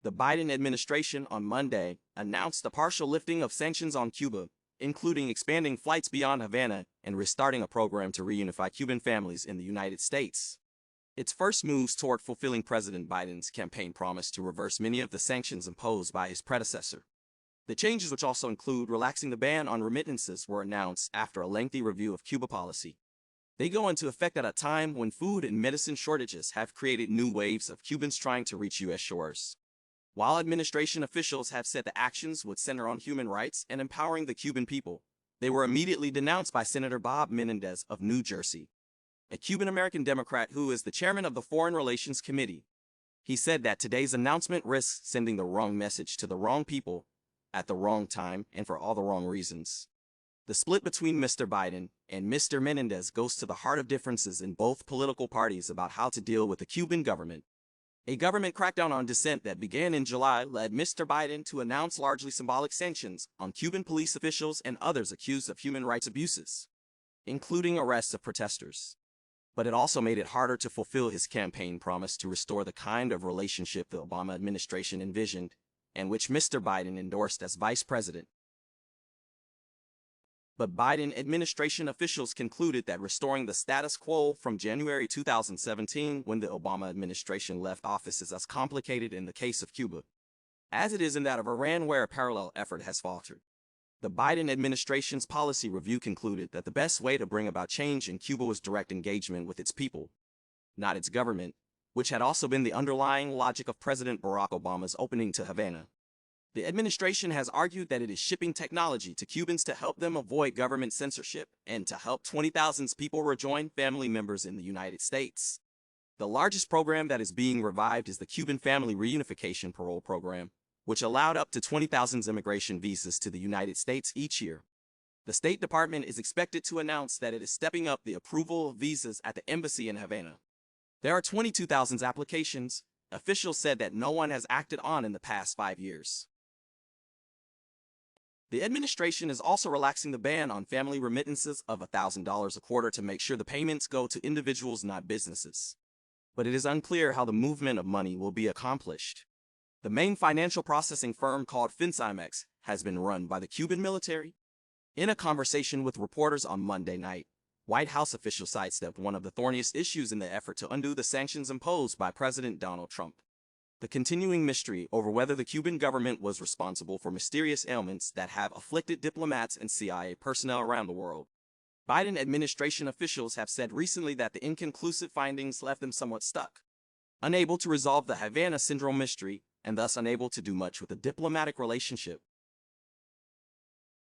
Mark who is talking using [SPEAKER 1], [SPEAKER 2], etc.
[SPEAKER 1] The Biden administration on Monday announced a partial lifting of sanctions on Cuba, including expanding flights beyond Havana and restarting a program to reunify Cuban families in the United States. Its first moves toward fulfilling President Biden's campaign promise to reverse many of the sanctions imposed by his predecessor. The changes, which also include relaxing the ban on remittances, were announced after a lengthy review of Cuba policy. They go into effect at a time when food and medicine shortages have created new waves of Cubans trying to reach U.S. shores. While administration officials have said the actions would center on human rights and empowering the Cuban people, they were immediately denounced by Senator Bob Menendez of New Jersey, a Cuban-American Democrat who is the chairman of the Foreign Relations Committee. He said that today's announcement risks sending the wrong message to the wrong people at the wrong time and for all the wrong reasons. The split between Mr. Biden and Mr. Menendez goes to the heart of differences in both political parties about how to deal with the Cuban government. A government crackdown on dissent that began in July led Mr. Biden to announce largely symbolic sanctions on Cuban police officials and others accused of human rights abuses, including arrests of protesters. But it also made it harder to fulfill his campaign promise to restore the kind of relationship the Obama administration envisioned and which Mr. Biden endorsed as vice president. But Biden administration officials concluded that restoring the status quo from January 2017, when the Obama administration left office, is as complicated in the case of Cuba as it is in that of Iran, where a parallel effort has faltered. The Biden administration's policy review concluded that the best way to bring about change in Cuba was direct engagement with its people, not its government, which had also been the underlying logic of President Barack Obama's opening to Havana. The administration has argued that it is shipping technology to Cubans to help them avoid government censorship and to help 20,000 people rejoin family members in the United States. The largest program that is being revived is the Cuban Family Reunification Parole Program, which allowed up to 20,000 immigration visas to the United States each year. The State Department is expected to announce that it is stepping up the approval of visas at the embassy in Havana. There are 22,000 applications. Officials said that no one has acted on in the past 5 years. The administration is also relaxing the ban on family remittances of $1,000 a quarter to make sure the payments go to individuals, not businesses. But it is unclear how the movement of money will be accomplished. The main financial processing firm, called FinCimex, has been run by the Cuban military. In a conversation with reporters on Monday night, White House officials sidestepped one of the thorniest issues in the effort to undo the sanctions imposed by President Donald Trump: the continuing mystery over whether the Cuban government was responsible for mysterious ailments that have afflicted diplomats and CIA personnel around the world. Biden administration officials have said recently that the inconclusive findings left them somewhat stuck, unable to resolve the Havana syndrome mystery, and thus unable to do much with the diplomatic relationship